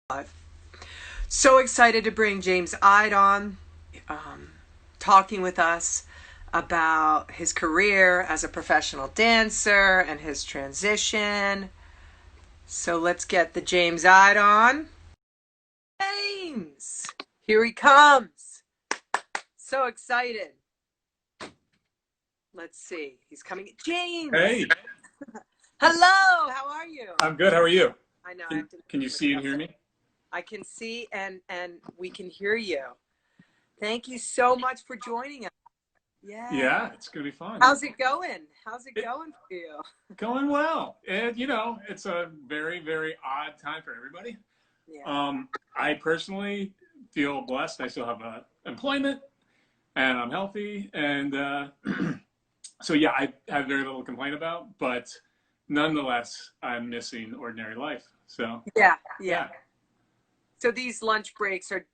Live. So excited to bring James Ihde on, um, talking with us about his career as a professional dancer and his transition. So let's get the James Ihde on. James! Here he comes. So excited. Let's see. He's coming. James! Hey, Hello! How are you? I'm good. How are you? I know I Can, have to can you look see and up. hear me? I can see and we can hear you. Thank you so much for joining us. Yeah. Yeah, it's gonna be fun. How's it going? How's it It going for you? going well. And it's a very, very odd time for everybody. Yeah. I personally feel blessed. I still have employment and I'm healthy, and so yeah, I have very little to complain about. But nonetheless, I'm missing ordinary life. So Yeah. Yeah. yeah, So these lunch breaks are,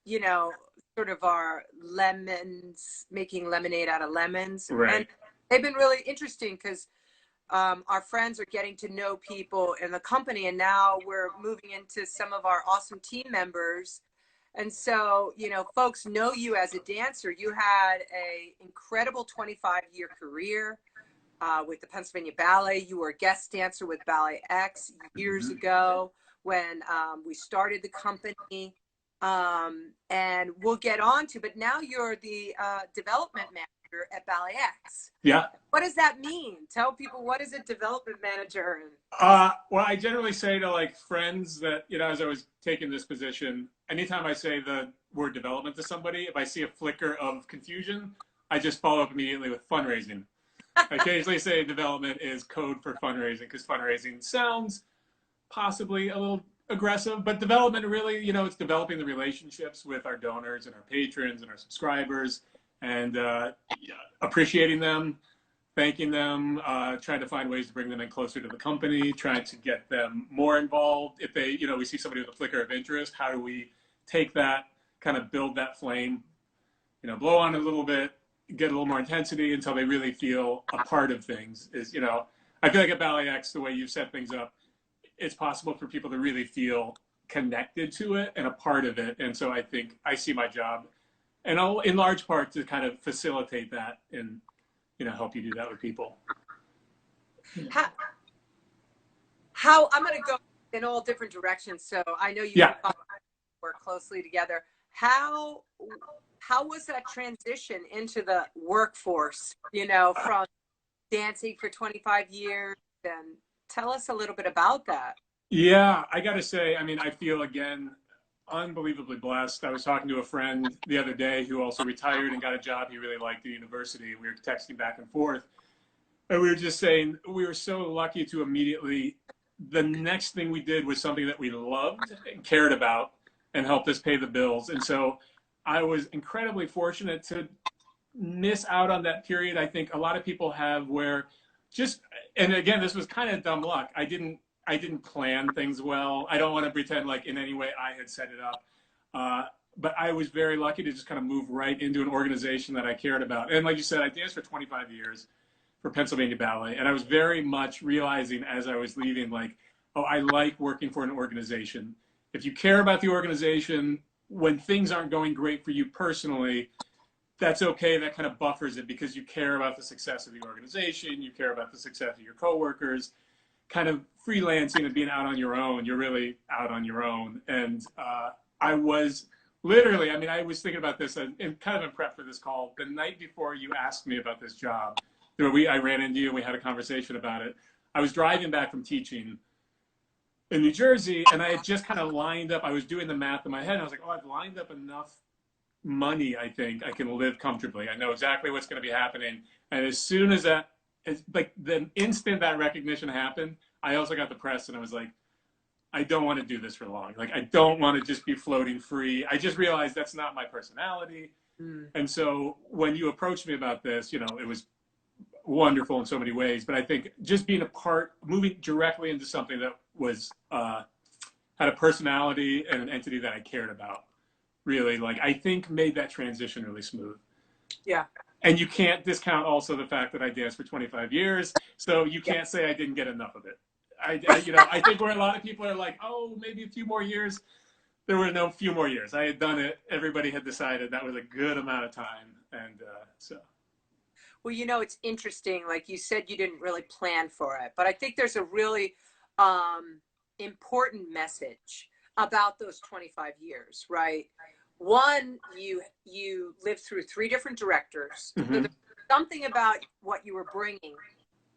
sort of our lemons, making lemonade out of lemons. And right. they've been really interesting because our friends are getting to know people in the company. And now we're moving into some of our awesome team members. And so, folks know you as a dancer. You had a incredible 25-year career with the Pennsylvania Ballet. You were a guest dancer with BalletX years Mhm. ago when we started the company. And we'll get on to, but now you're the development manager at BalletX. Yeah. What does that mean? Tell people, what is a development manager? Well, I generally say to like friends that, as I was taking this position, anytime I say the word development to somebody, if I see a flicker of confusion, I just follow up immediately with fundraising. I occasionally say development is code for fundraising because fundraising sounds possibly a little aggressive, but development really, it's developing the relationships with our donors and our patrons and our subscribers and appreciating them, thanking them, trying to find ways to bring them in closer to the company, trying to get them more involved. If they, we see somebody with a flicker of interest, how do we take that, kind of build that flame, blow on it a little bit, get a little more intensity until they really feel a part of things is, I feel like at Ballet X, the way you've set things up, it's possible for people to really feel connected to it and a part of it. And so I think I see my job, and I'll, in large part, to kind of facilitate that and help you do that with people. How, how I'm going to go in all different directions. So I know you Yeah. and Bob work closely together. How how was that transition into the workforce? From dancing for 25 years, and tell us a little bit about that. Yeah, I got to say, I mean, I feel again unbelievably blessed. I was talking to a friend the other day who also retired and got a job he really liked at university. We were texting back and forth, and we were just saying we were so lucky to immediately. The next thing we did was something that we loved and cared about and helped us pay the bills. And so I was incredibly fortunate to miss out on that period. I think a lot of people have where just, and again, this was kind of dumb luck. I didn't plan things well. I don't want to pretend like in any way I had set it up. But I was very lucky to just kind of move right into an organization that I cared about. And like you said, I danced for 25 years for Pennsylvania Ballet. And I was very much realizing as I was leaving, like, oh, I like working for an organization. If you care about the organization, when things aren't going great for you personally, that's okay. That kind of buffers it because you care about the success of the organization, you care about the success of your coworkers. Kind of freelancing and being out on your own, you're really out on your own. And I was literally, I mean, I was thinking about this and kind of in prep for this call the night before you asked me about this job. I ran into you and we had a conversation about it. I was driving back from teaching in New Jersey, and I had just kind of lined up. I was doing the math in my head. And I was like, oh, I've lined up enough money, I think I can live comfortably. I know exactly what's going to be happening. And as soon as that, it's like the instant that recognition happened, I also got the press and I was like, I don't want to do this for long. Like, I don't want to just be floating free. I just realized that's not my personality. Mm. And so when you approached me about this, it was wonderful in so many ways. But I think just being a part, moving directly into something that was, had a personality and an entity that I cared about really, like, I think made that transition really smooth. Yeah. And you can't discount also the fact that I danced for 25 years, so you Yeah. can't say I didn't get enough of it. I think where a lot of people are like, oh, maybe a few more years. there were no few more years. I had done it. Everybody had decided that was a good amount of time. And so. Well, it's interesting. Like you said, you didn't really plan for it, but I think there's a really um, important message about those 25 years, right? One, you lived through three different directors. So Mm-hmm. there's something about what you were bringing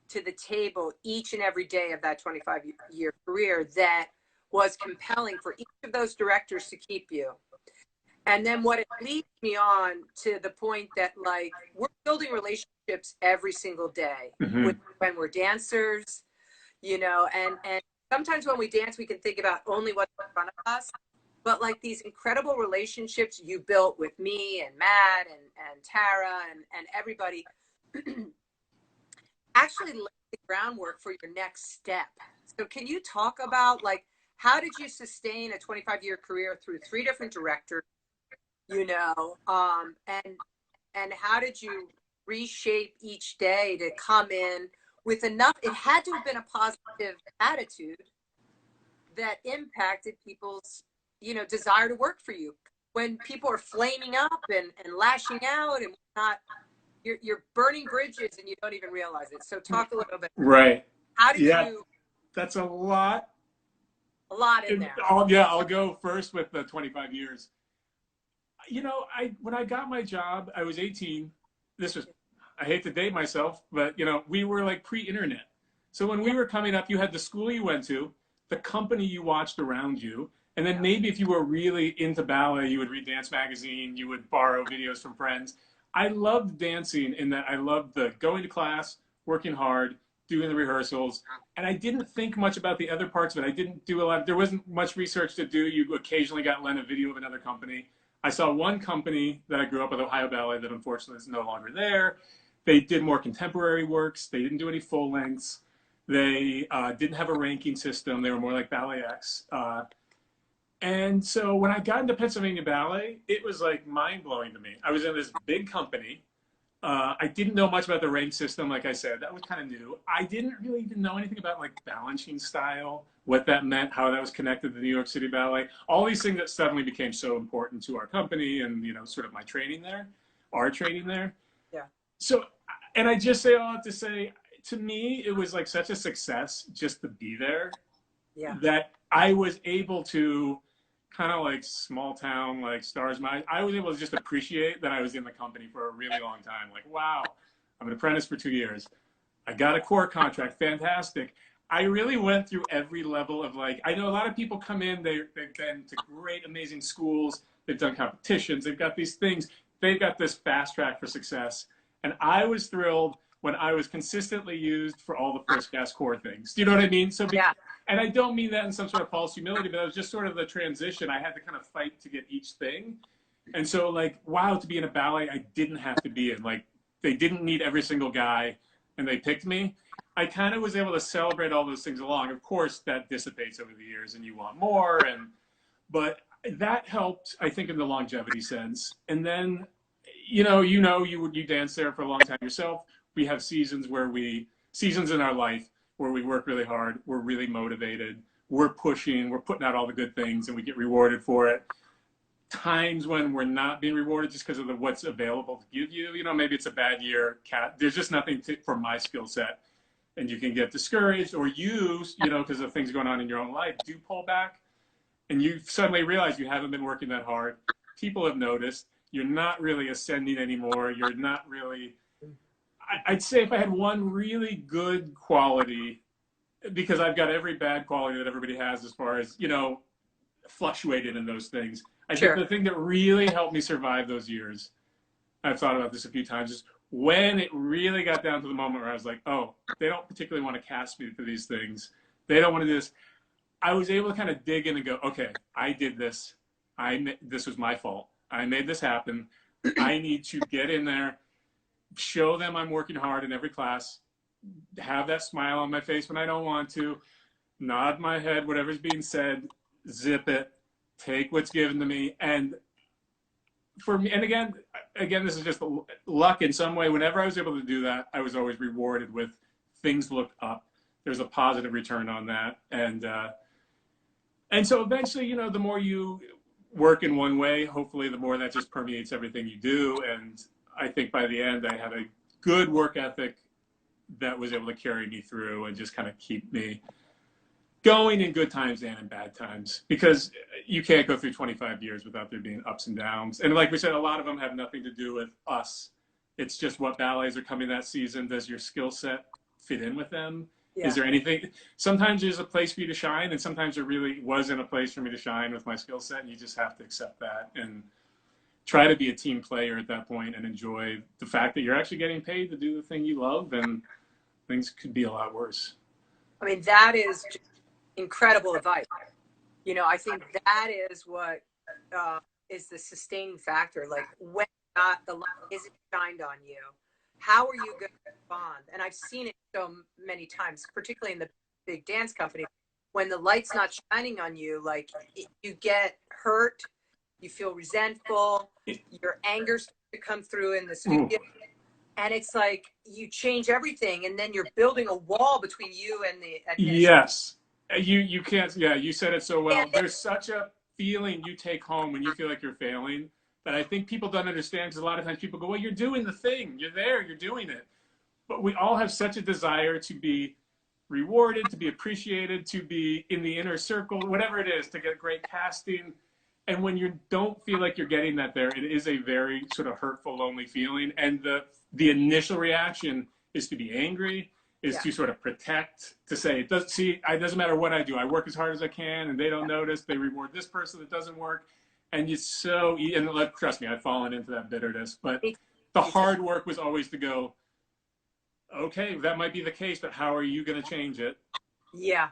to the table each and every day of that 25-year career that was compelling for each of those directors to keep you. And then what it leads me on to the point that, like, we're building relationships every single day with Mm-hmm. when we're dancers, and sometimes when we dance we can think about only what's in front of us, but like these incredible relationships you built with me and Matt and Tara and everybody actually lay the groundwork for your next step. So can you talk about, like, how did you sustain a 25-year career through three different directors, and how did you reshape each day to come in with enough? It had to have been a positive attitude that impacted people's, desire to work for you. When people are flaming up and lashing out and not, you're burning bridges and you don't even realize it. So talk a little bit. Right. How did Yeah. you? That's a lot. A lot in there. I'll go first with the 25 years. When I got my job, I was 18. This was, I hate to date myself, but we were like pre-internet. So when we were coming up, you had the school you went to, the company you watched around you, and then maybe if you were really into ballet, you would read Dance Magazine, you would borrow videos from friends. I loved dancing in that I loved the going to class, working hard, doing the rehearsals, and I didn't think much about the other parts of it. I didn't do a lot. There wasn't much research to do. You occasionally got lent a video of another company. I saw one company that I grew up with, Ohio Ballet, that unfortunately is no longer there. They did more contemporary works. They didn't do any full lengths. They didn't have a ranking system. They were more like BalletX. And so when I got into Pennsylvania Ballet, it was like mind blowing to me. I was in this big company. I didn't know much about the rank system, like I said. That was kind of new. I didn't really even know anything about like balancing style, what that meant, how that was connected to the New York City Ballet. All these things that suddenly became so important to our company and sort of my training there, our training there. Yeah. So, and I just say all that to say, to me, it was like such a success just to be there. Yeah. That I was able to kind of like small town, like stars. I was able to just appreciate that I was in the company for a really long time. Like, wow, I'm an apprentice for 2 years. I got a core contract. Fantastic. I really went through every level of, like, I know a lot of people come in, they've been to great, amazing schools. They've done competitions. They've got these things. They've got this fast track for success. And I was thrilled when I was consistently used for all the first class core things. Do you know what I mean? So, Yeah. and I don't mean that in some sort of false humility, but it was just sort of the transition. I had to kind of fight to get each thing. And so, like, wow, to be in a ballet I didn't have to be in. Like, they didn't need every single guy, and they picked me. I kind of was able to celebrate all those things along. Of course, that dissipates over the years, and you want more. But that helped, I think, in the longevity sense. And then, you dance there for a long time yourself. We have seasons in our life where we work really hard, we're really motivated, we're pushing, we're putting out all the good things, and we get rewarded for it. Times when we're not being rewarded just because of what's available to give you. Maybe it's a bad year. There's just nothing for my skill set, and you can get discouraged, or because of things going on in your own life, do pull back, and you suddenly realize you haven't been working that hard. People have noticed. You're not really ascending anymore. You're not really. I'd say if I had one really good quality, because I've got every bad quality that everybody has as far as, fluctuated in those things. I think Sure. the thing that really helped me survive those years, I've thought about this a few times, is when it really got down to the moment where I was like, oh, they don't particularly want to cast me for these things. They don't want to do this. I was able to kind of dig in and go, okay, I did this. This was my fault. I made this happen. I need to get in there, show them I'm working hard in every class, have that smile on my face when I don't want to, nod my head, whatever's being said, zip it, take what's given to me. And for me, and again, this is just luck in some way. Whenever I was able to do that, I was always rewarded with things looked up. There's a positive return on that. And so eventually, the more work in one way. Hopefully, the more that just permeates everything you do. And I think by the end, I had a good work ethic that was able to carry me through and just kind of keep me going in good times and in bad times, because you can't go through 25 years without there being ups and downs. And like we said, a lot of them have nothing to do with us. It's just what ballets are coming that season. Does your skill set fit in with them? Yeah. Is there anything? Sometimes there's a place for you to shine, and sometimes there really wasn't a place for me to shine with my skill set, and you just have to accept that and try to be a team player at that point and enjoy the fact that you're actually getting paid to do the thing you love, and things could be a lot worse. I mean, that is just incredible advice. I think that is what is the sustaining factor. Like, when not the light isn't shined on you, how are you going to respond? And I've seen it so many times, particularly in the big dance company, when the light's not shining on you, like, you get hurt, you feel resentful, your anger starts to come through in the studio. And it's like you change everything, and then you're building a wall between you and the administration. Yes. You can't, yeah, you said it so well. There's such a feeling you take home when you feel like you're failing that I think people don't understand, because a lot of times people go, well, you're doing the thing. You're there. You're doing it. But we all have such a desire to be rewarded, to be appreciated, to be in the inner circle, whatever it is, to get great casting. And when you don't feel like you're getting that there, it is a very sort of hurtful, lonely feeling. And the initial reaction is to be angry, is to sort of protect, to say, it doesn't matter what I do. I work as hard as I can, and they don't notice. They reward this person that doesn't work. And trust me, I've fallen into that bitterness. But the hard work was always to go, okay, that might be the case, but how are you going to change it? Yeah.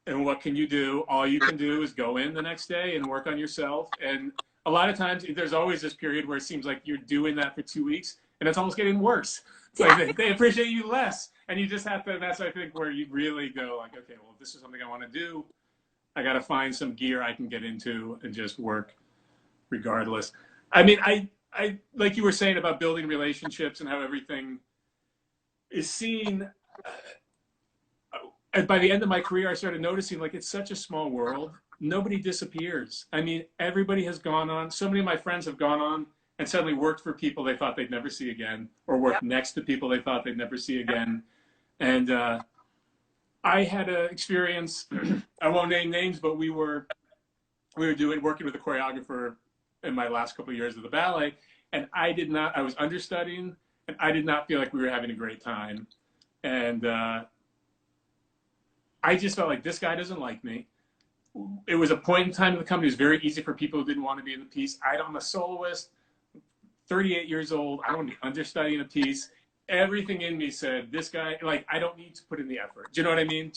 And what can you do? All you can do is go in the next day and work on yourself. And a lot of times there's always this period where it seems like you're doing that for 2 weeks, and it's almost getting worse. It's like they appreciate you less. And you just have to, and that's, I think, where you really go like, okay, well, if this is something I want to do, I got to find some gear I can get into and just work regardless. I mean, I like you were saying about building relationships and how everything is seen. And by the end of my career, I started noticing, like, it's such a small world. Nobody disappears. I mean, everybody has gone on. So many of my friends have gone on and suddenly worked for people they thought they'd never see again, or worked next to people they thought they'd never see again. And I had an experience, I won't name names, but we were working with a choreographer in my last couple of years of the ballet, and I was understudying, and I did not feel like we were having a great time. And I just felt like this guy doesn't like me. It was a point in time in the company. It was very easy for people who didn't want to be in the piece. I'm a soloist, 38 years old. I don't want to be understudying a piece. Everything in me said, this guy, like, I don't need to put in the effort. Do you know what I mean?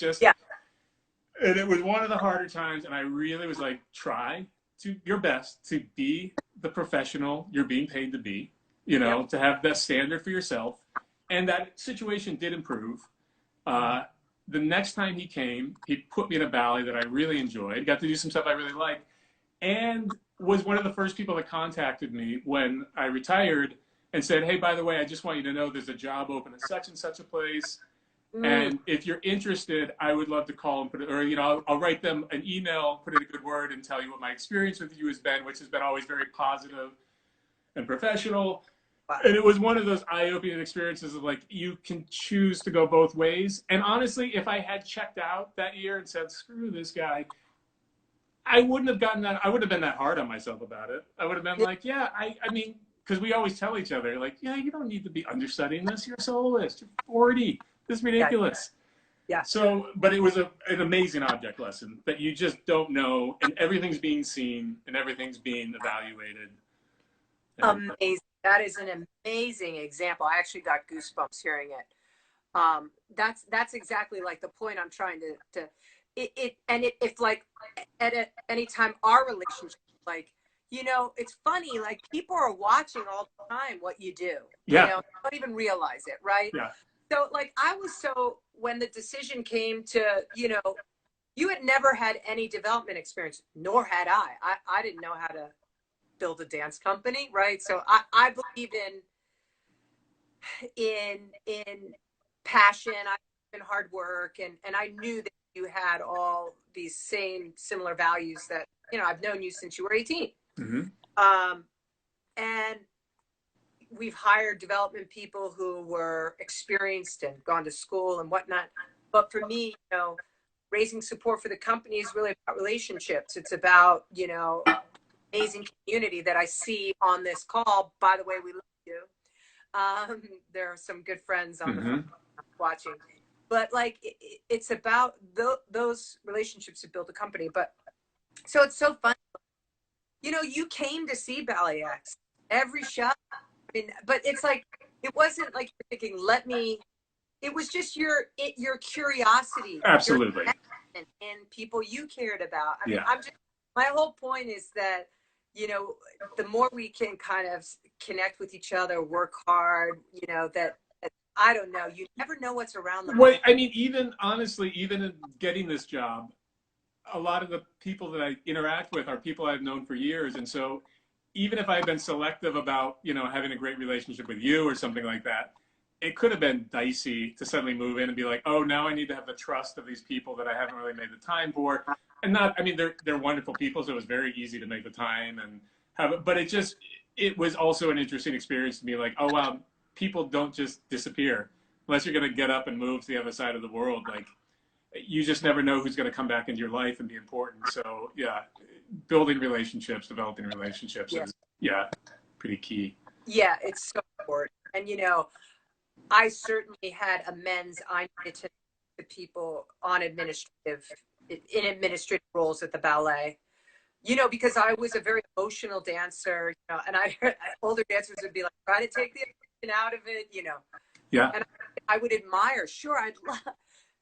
And it was one of the harder times. And I really was like, try your best to be the professional you're being paid to be, to have that standard for yourself. And that situation did improve. The next time he came, he put me in a ballet that I really enjoyed, got to do some stuff I really liked, and was one of the first people that contacted me when I retired and said, hey, by the way, I just want you to know there's a job open at such and such a place. And if you're interested, I would love to call and put it, or, I'll write them an email, put in a good word, and tell you what my experience with you has been, which has been always very positive and professional. And it was one of those eye-opening experiences of, like, you can choose to go both ways. And honestly, if I had checked out that year and said, screw this guy, I wouldn't have gotten that. I wouldn't have been that hard on myself about it. I would have been like, yeah, I mean, because we always tell each other, like, yeah, you don't need to be understudying this. You're a soloist. You're 40. This is ridiculous. Yeah. So, but it was an amazing object lesson that you just don't know, and everything's being seen and everything's being evaluated. Amazing. That is an amazing example. I actually got goosebumps hearing it. That's exactly like the point I'm trying to if like at any time our relationship, like, it's funny, like, people are watching all the time what you do. Yeah. You don't even realize it, right? Yeah. So, like, when the decision came to, you had never had any development experience, nor had I. I didn't know how to build a dance company, right? So I believe in passion, I believe in hard work, and I knew that you had all these similar values that, I've known you since you were 18. Mm-hmm. Um, and we've hired development people who were experienced and gone to school and whatnot. But for me, raising support for the company is really about relationships. It's about, amazing community that I see on this call. By the way, we love you. There are some good friends on the phone Mm-hmm. watching, but like it's about those relationships to build a company. But so it's so fun. You came to see BalletX every show. I mean, but it's like it wasn't like you're thinking, let me. It was just your curiosity, your Absolutely. investment in people you cared about. I mean, Yeah. my whole point is that you know the more we can kind of connect with each other, work hard. That I don't know. You never know what's around the Well, corner. I mean, even honestly, even in getting this job, a lot of the people that I interact with are people I've known for years. And so even if I had been selective about, having a great relationship with you or something like that, it could have been dicey to suddenly move in and be like, oh, now I need to have the trust of these people that I haven't really made the time for. And not, I mean, they're wonderful people, so it was very easy to make the time and have it. But it was also an interesting experience to me. Like, oh wow, people don't just disappear unless you're going to get up and move to the other side of the world. Like, you just never know who's going to come back into your life and be important. So yeah, building relationships, developing relationships Yeah, is, yeah, pretty key. yeah, it's so important. And I certainly had amends I needed to people on in administrative roles at the ballet. Because I was a very emotional dancer, and older dancers would be like, try to take the emotion out of it. Yeah. And I would admire, sure, I'd love,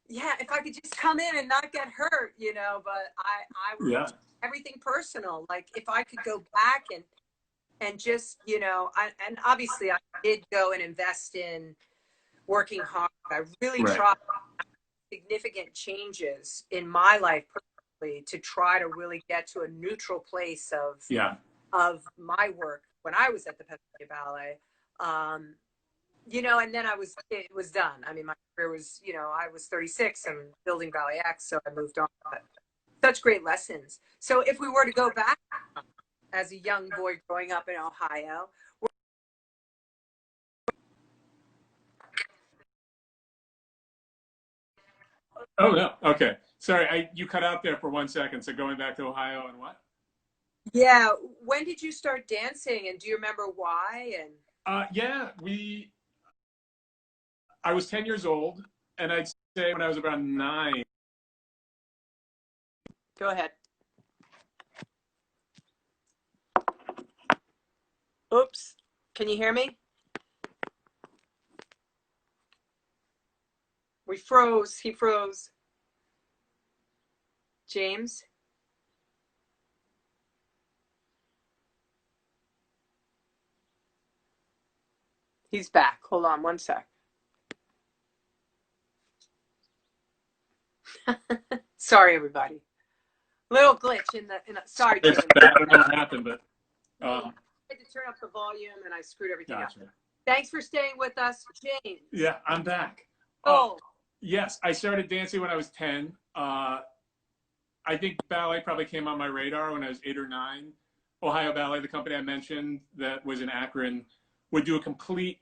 yeah, if I could just come in and not get hurt, but I would Yeah. take everything personal. Like if I could go back and just, and obviously I did go and invest in working hard. I really Right. tried significant changes in my life personally to try to really get to a neutral place Yeah. of my work when I was at the Pennsylvania Ballet. And then it was done. I mean, my career was, I was 36 and building BalletX, so I moved on. But such great lessons. So if we were to go back as a young boy growing up in Ohio, Oh no. Okay. Sorry, you cut out there for 1 second. So going back to Ohio and what? yeah, when did you start dancing, and do you remember why? And Yeah, I was 10 years old, and I'd say when I was around 9. go ahead. Oops. Can you hear me? We froze. He froze. James? He's back. Hold on one sec. Sorry, everybody. Little glitch in the sorry, Sorry James. about that. I don't know what happened, but Me. I had to turn up the volume and I screwed everything up. gotcha. Thanks for staying with us, James. Yeah, I'm back. Oh, Yes, I started dancing when I was 10. I think ballet probably came on my radar when I was 8 or 9. Ohio Ballet, the company I mentioned that was in Akron, would do a complete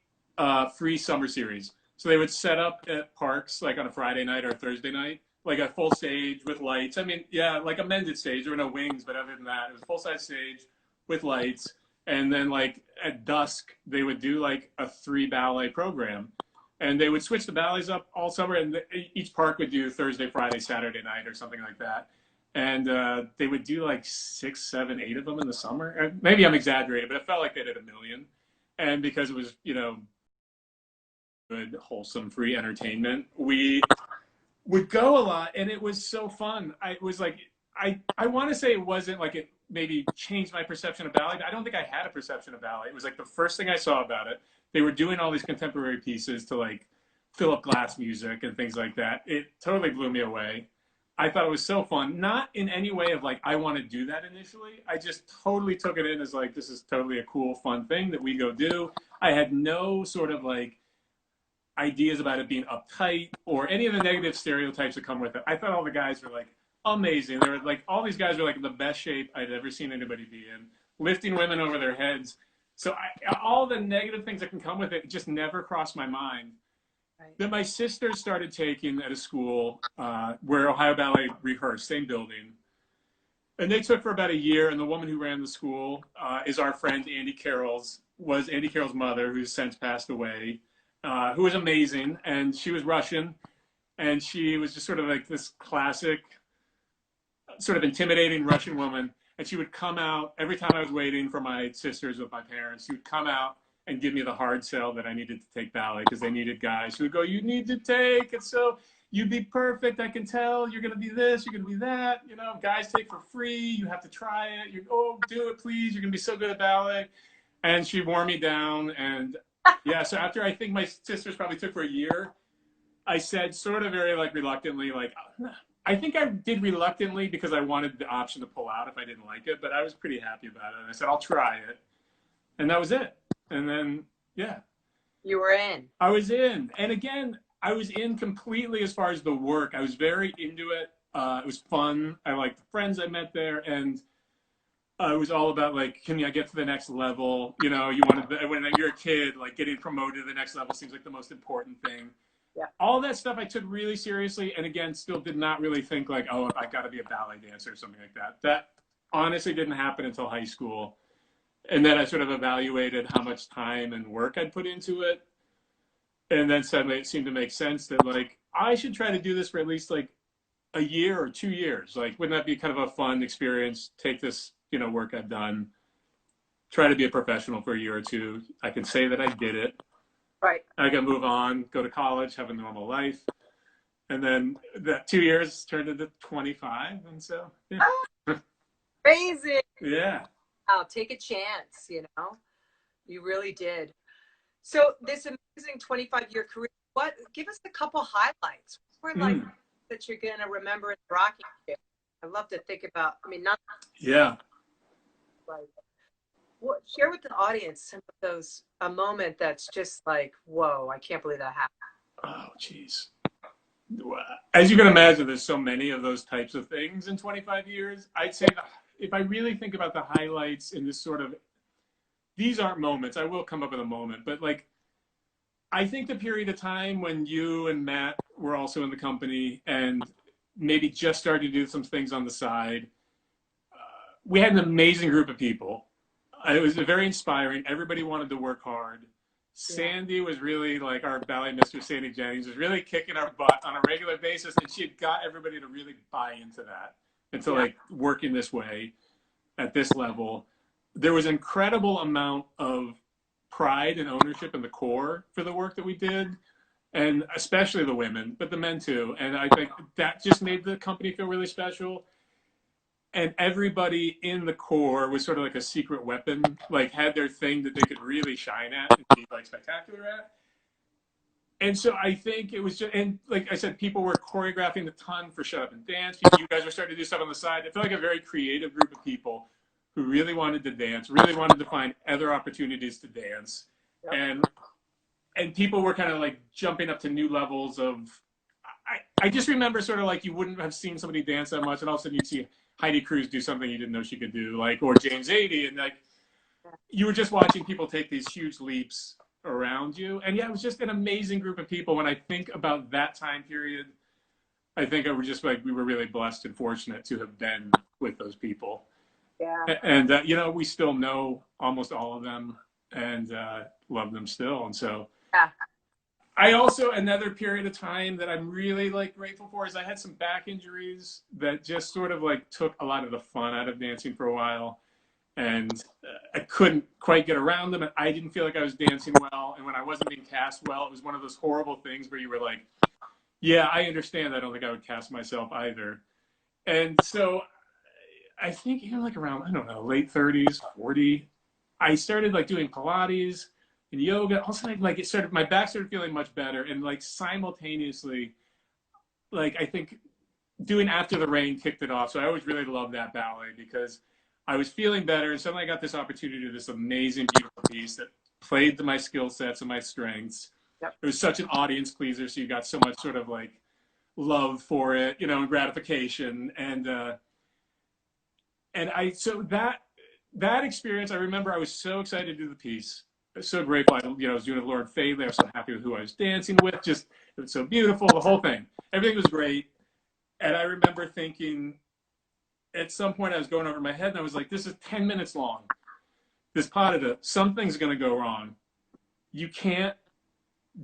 free summer series. So they would set up at parks like on a Friday night or a Thursday night, like a full stage with lights. I mean, yeah, like a mended stage. There were no wings, but other than that, it was a full size stage with lights. And then like at dusk, they would do like a 3 ballet program. And they would switch the ballets up all summer, and each park would do Thursday, Friday, Saturday night, or something like that. And they would do like 6, 7, 8 of them in the summer. Maybe I'm exaggerating, but it felt like they did a million. And because it was, good, wholesome, free entertainment, we would go a lot, and it was so fun. I was like, I want to say it wasn't like it maybe changed my perception of ballet. I don't think I had a perception of ballet. It was like the first thing I saw about it. They were doing all these contemporary pieces to like Philip Glass music and things like that. It totally blew me away. I thought it was so fun. Not in any way of like, I want to do that initially. I just totally took it in as like, this is totally a cool, fun thing that we go do. I had no sort of like ideas about it being uptight or any of the negative stereotypes that come with it. I thought all the guys were like amazing. They were like, all these guys were like in the best shape I'd ever seen anybody be in, lifting women over their heads. So all the negative things that can come with it just never crossed my mind. Right. Then my sisters started taking at a school where Ohio Ballet rehearsed, same building. And they took for about a year. And the woman who ran the school is our friend was Andy Carroll's mother, who's since passed away, who was amazing. And she was Russian. And she was just sort of like this classic, sort of intimidating Russian woman. And she would come out every time I was waiting for my sisters with my parents. She would come out and give me the hard sell that I needed to take ballet because they needed guys. She would go, "You need to take it, so you'd be perfect. I can tell you're going to be this, you're going to be that. You know, guys take for free. You have to try it. Do it, please. You're going to be so good at ballet." And she wore me down. And yeah, so after I think my sisters probably took for a year, I said sort of very like reluctantly, like, I think I did reluctantly because I wanted the option to pull out if I didn't like it, but I was pretty happy about it. And I said, I'll try it. And that was it. And then, yeah. You were in. I was in. And again, I was in completely as far as the work. I was very into it. It was fun. I liked the friends I met there. And it was all about like, can I get to the next level? You know, when you're a kid, like getting promoted to the next level seems like the most important thing. Yeah. All that stuff I took really seriously, and again, still did not really think like, oh, I got to be a ballet dancer or something like that. That honestly didn't happen until high school. And then I sort of evaluated how much time and work I'd put into it. And then suddenly it seemed to make sense that like, I should try to do this for at least like a year or 2 years. Like, wouldn't that be kind of a fun experience? Take this, work I've done, try to be a professional for a year or two. I can say that I did it. Right. I can move on, go to college, have a normal life. And then that 2 years turned into 25. And so, yeah. Crazy. Yeah. I'll take a chance, You really did. So this amazing 25-year career, give us a couple highlights. What were like that you're going to remember in the rocking chair? I love to think about, not. Yeah. Like, share with the audience some of those, a moment that's just like, whoa, I can't believe that happened. Oh, geez. As you can imagine, there's so many of those types of things in 25 years. I'd say if I really think about the highlights in this sort of, these aren't moments. I will come up with a moment, but like, I think the period of time when you and Matt were also in the company and maybe just started to do some things on the side, we had an amazing group of people. It was very inspiring. Everybody wanted to work hard. Sandy was really like our ballet mistress, Sandy Jennings, was really kicking our butt on a regular basis. And she had got everybody to really buy into that and to like working this way at this level. There was an incredible amount of pride and ownership in the core for the work that we did. And especially the women, but the men too. And I think that just made the company feel really special. And everybody in the core was sort of like a secret weapon, like had their thing that they could really shine at and be like spectacular at. And so I think it was just, and like I said, people were choreographing a ton for Shut Up and Dance. You guys were starting to do stuff on the side. It felt like a very creative group of people who really wanted to dance, really wanted to find other opportunities to dance. Yep. And people were kind of like jumping up to new levels of, I just remember sort of like you wouldn't have seen somebody dance that much and all of a sudden you'd see Heidi Cruz do something you didn't know she could do, like, or James Ihde, and like, you were just watching people take these huge leaps around you. And yeah, it was just an amazing group of people. When I think about that time period, I think I was just like, we were really blessed and fortunate to have been with those people. Yeah. And, we still know almost all of them and love them still. And so I also, another period of time that I'm really like grateful for is I had some back injuries that just sort of like took a lot of the fun out of dancing for a while. And I couldn't quite get around them. And I didn't feel like I was dancing well. And when I wasn't being cast well, it was one of those horrible things where you were like, yeah, I understand. I don't think I would cast myself either. And so I think even like around, I don't know, late 30s, 40, I started like doing Pilates and yoga. Also, like my back started feeling much better. And like simultaneously, like I think doing After the Rain kicked it off. So I always really loved that ballet because I was feeling better. And suddenly I got this opportunity to do this amazing, beautiful piece that played to my skill sets and my strengths. Yep. It was such an audience pleaser. So you got so much sort of like love for it, you know, and gratification. And I, so that experience, I remember I was so excited to do the piece. I was so grateful. I was doing it with Lauren Fadeley. I was so happy with who I was dancing with. Just, it was so beautiful, the whole thing. Everything was great. And I remember thinking at some point I was going over my head and I was like, this is 10 minutes long. This pas de deux, something's going to go wrong. You can't,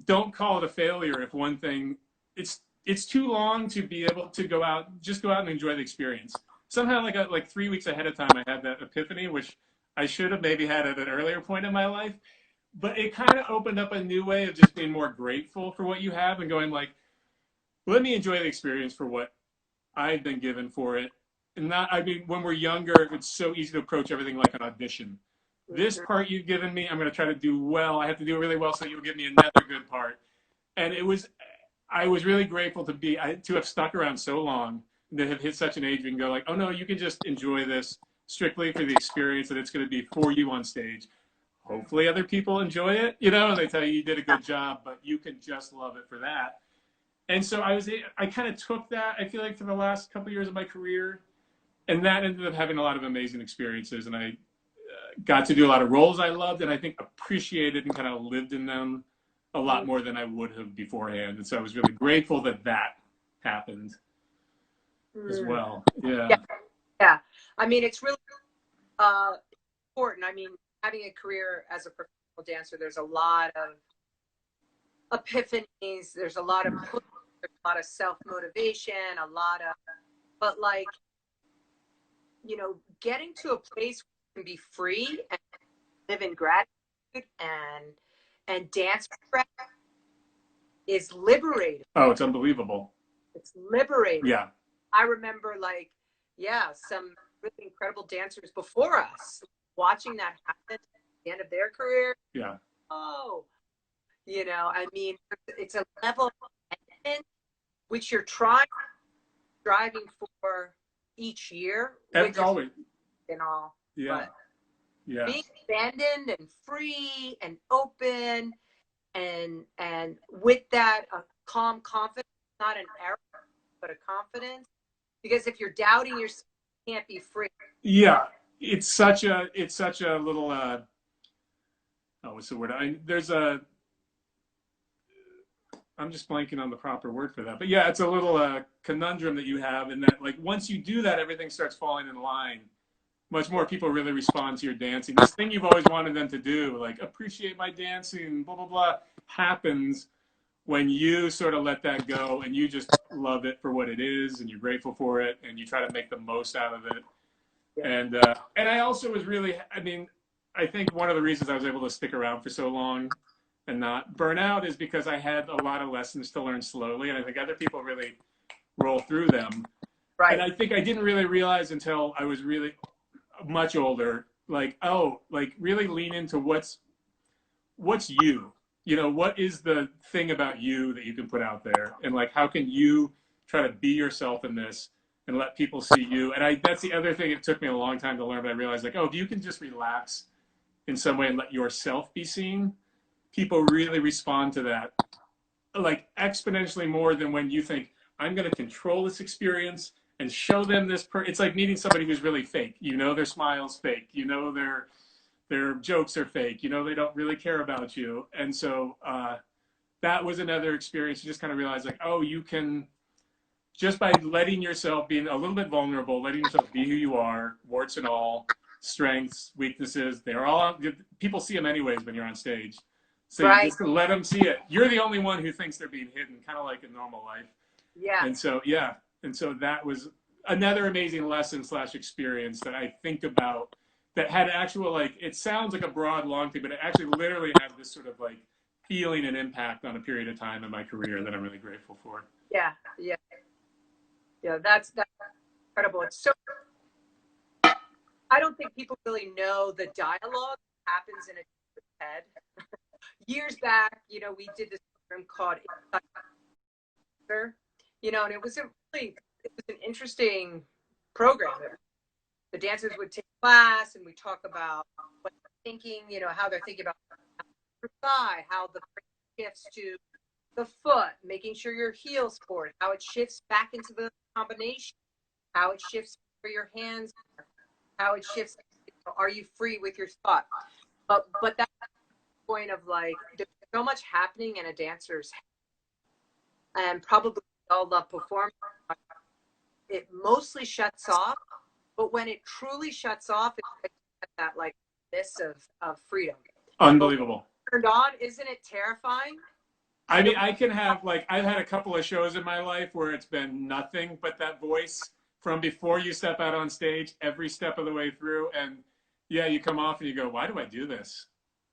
don't call it a failure if one thing, it's too long to be able to just go out and enjoy the experience. Somehow, like 3 weeks ahead of time, I had that epiphany, which I should have maybe had at an earlier point in my life. But it kind of opened up a new way of just being more grateful for what you have and going like, let me enjoy the experience for what I've been given for it. And not, I mean, when we're younger, it's so easy to approach everything like an audition. This part you've given me, I'm going to try to do well. I have to do it really well so you'll give me another good part. And I was really grateful to have stuck around so long, to have hit such an age we can go like, oh no, you can just enjoy this strictly for the experience that it's going to be for you on stage. Hopefully other people enjoy it, you know, and they tell you did a good job, but you can just love it for that. And so I kind of took that, I feel like, for the last couple of years of my career, and that ended up having a lot of amazing experiences. And I got to do a lot of roles I loved, and I think appreciated and kind of lived in them a lot more than I would have beforehand. And so I was really grateful that that happened as well. Yeah. Yeah. Yeah. I mean, it's really important. I mean, having a career as a professional dancer, there's a lot of epiphanies. There's a lot of push, there's a lot of self-motivation, a lot of, but like, getting to a place where you can be free and live in gratitude and dance with gratitude is liberating. Oh, it's unbelievable. It's liberating. Yeah. I remember some really incredible dancers before us watching that happen at the end of their career. Yeah. Oh, I mean, it's a level of commitment which you're striving for each year. And always. And all. Yeah. But yeah. being abandoned and free and open and with that, a calm confidence, not an arrogance, but a confidence. Because if you're doubting yourself, you can't be free. Yeah. It's such a little, what's the word? I'm just blanking on the proper word for that. But yeah, it's a little conundrum that you have in that, like, once you do that, everything starts falling in line. Much more people really respond to your dancing. This thing you've always wanted them to do, like appreciate my dancing, blah, blah, blah, happens when you sort of let that go and you just love it for what it is and you're grateful for it and you try to make the most out of it. Yeah. And I also was really, I mean, I think one of the reasons I was able to stick around for so long and not burn out is because I had a lot of lessons to learn slowly. And I think other people really roll through them. Right. And I think I didn't really realize until I was really much older, like really lean into what's you, what is the thing about you that you can put out there, and like how can you try to be yourself in this and let people see you. And that's the other thing. It took me a long time to learn, but I realized like, if you can just relax in some way and let yourself be seen, people really respond to that like exponentially more than when you think I'm going to control this experience and show them this. It's like meeting somebody who's really fake. Their smile's fake. Their jokes are fake. They don't really care about you. And so that was another experience. You just kind of realize like, you can, just by letting yourself, being a little bit vulnerable, letting yourself be who you are, warts and all, strengths, weaknesses, they're all, people see them anyways when you're on stage. So right. You just let them see it. You're the only one who thinks they're being hidden, kind of like in normal life. Yeah. And so, yeah. And so that was another amazing lesson / experience that I think about that had actual, like, it sounds like a broad, long thing, but it actually literally had this sort of like feeling and impact on a period of time in my career that I'm really grateful for. Yeah. Yeah. Yeah. That's incredible. It's so, I don't think people really know the dialogue that happens in a head. Years back, we did this program called Ihde, and it was an interesting program. The dancers would take class and we talk about what they're thinking, how they're thinking about how the shifts to the foot, making sure your heel's forward, how it shifts back into the combination, how it shifts for your hands, how it shifts. Are you free with your thought? But that's the point of like, there's so much happening in a dancer's head, and probably all love performance. It mostly shuts off, but when it truly shuts off, it's like that like this of freedom. Unbelievable. Turned on, isn't it terrifying? I mean, I can have like, I've had a couple of shows in my life where it's been nothing but that voice from before you step out on stage, every step of the way through. And yeah, you come off and you go, why do I do this?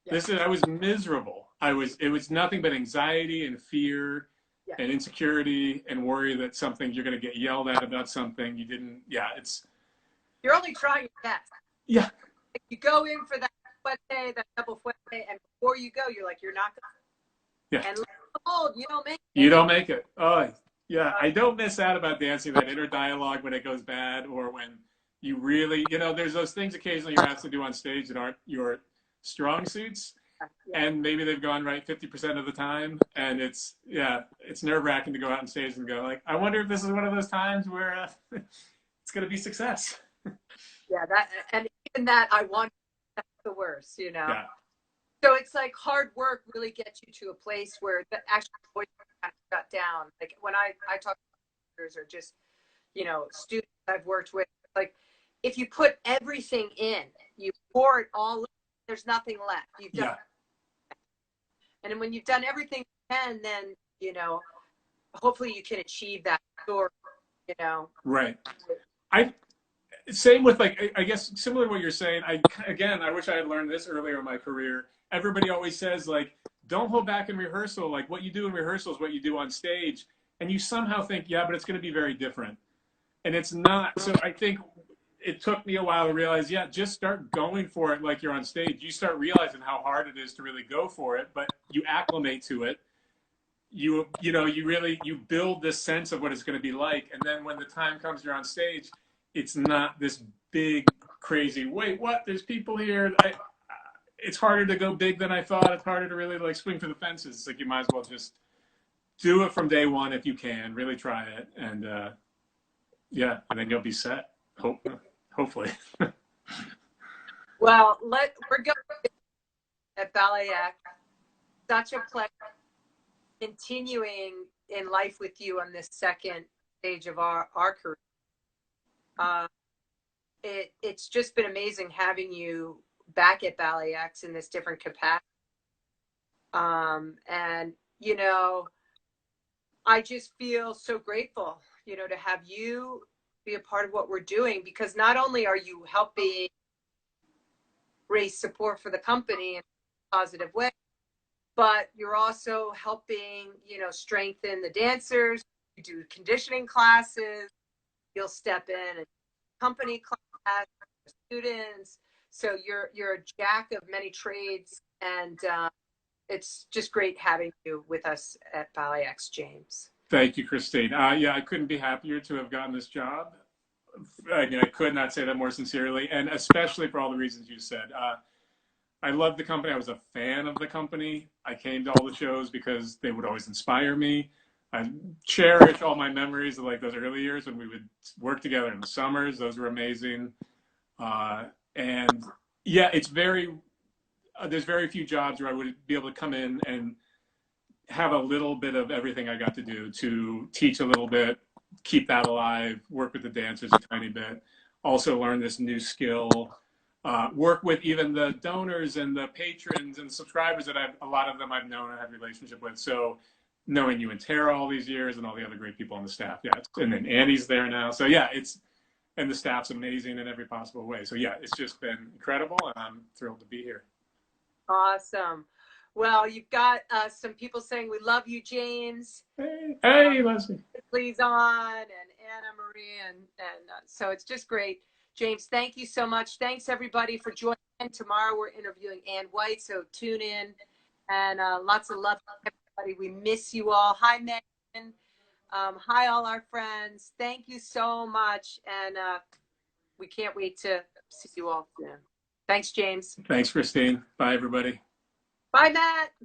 Yeah. I was miserable. It was nothing but anxiety and fear, yeah, and insecurity and worry that you're going to get yelled at about something you didn't. Yeah, you're only trying your best. Yeah. You go in for that fuerte, that double fuerte, and before you go, you're like, you're not going to. Yeah. And hold, you don't make it. You don't make it. Oh, yeah. I don't miss out about dancing, that inner dialogue when it goes bad, or when you really, there's those things occasionally you're asked to do on stage that aren't your strong suits. Yeah. And maybe they've gone right 50% of the time. And it's nerve-wracking to go out on stage and go like, I wonder if this is one of those times where it's going to be success. Yeah, and even that, that's the worst, Yeah. So it's like hard work really gets you to a place where the actual voice kind of shut down. Like when I talk to teachers or just, students I've worked with, like if you put everything in, you pour it all in, there's nothing left. You've done, yeah. And then when you've done everything you can, then, hopefully you can achieve that story, Right. Same with like, I guess similar to what you're saying. I wish I had learned this earlier in my career. Everybody always says like, don't hold back in rehearsal. Like what you do in rehearsal is what you do on stage. And you somehow think, yeah, but it's going to be very different. And it's not. So I think it took me a while to realize, yeah, just start going for it like you're on stage. You start realizing how hard it is to really go for it, but you acclimate to it. You build this sense of what it's going to be like. And then when the time comes you're on stage, it's not this big, crazy, wait, what? There's people here. It's harder to go big than I thought. It's harder to really like swing for the fences. It's like you might as well just do it from day one if you can. Really try it. And and then you'll be set. Hopefully. Well, we're going at BalletX. Such a pleasure continuing in life with you on this second stage of our career. It's just been amazing having you back at BalletX in this different capacity. And, I just feel so grateful, to have you be a part of what we're doing, because not only are you helping raise support for the company in a positive way, but you're also helping, strengthen the dancers. You do conditioning classes. You'll step in and company class, students. So you're a jack of many trades, and it's just great having you with us at BalletX, James. Thank you, Christine. I couldn't be happier to have gotten this job. I could not say that more sincerely, and especially for all the reasons you said. I loved the company. I was a fan of the company. I came to all the shows because they would always inspire me. I cherish all my memories of like those early years when we would work together in the summers. Those were amazing. And yeah, there's very few jobs where I would be able to come in and have a little bit of everything I got to do, to teach a little bit, keep that alive, work with the dancers a tiny bit, also learn this new skill, work with even the donors and the patrons and subscribers that a lot of them I've known and had a relationship with. So knowing you and Tara all these years and all the other great people on the staff. Yeah. And then Annie's there now. So yeah, and the staff's amazing in every possible way. So yeah, it's just been incredible, and I'm thrilled to be here. Awesome. Well, you've got some people saying we love you, James. Hey, Leslie. Please on, and Anna Marie, and so it's just great. James, thank you so much. Thanks everybody for joining. Tomorrow we're interviewing Ann White, so tune in, and lots of love to everybody. We miss you all. Hi, Megan. Hi, all our friends. Thank you so much, and we can't wait to see you all soon. Thanks, James. Thanks, Christine. Bye, everybody. Bye, Matt.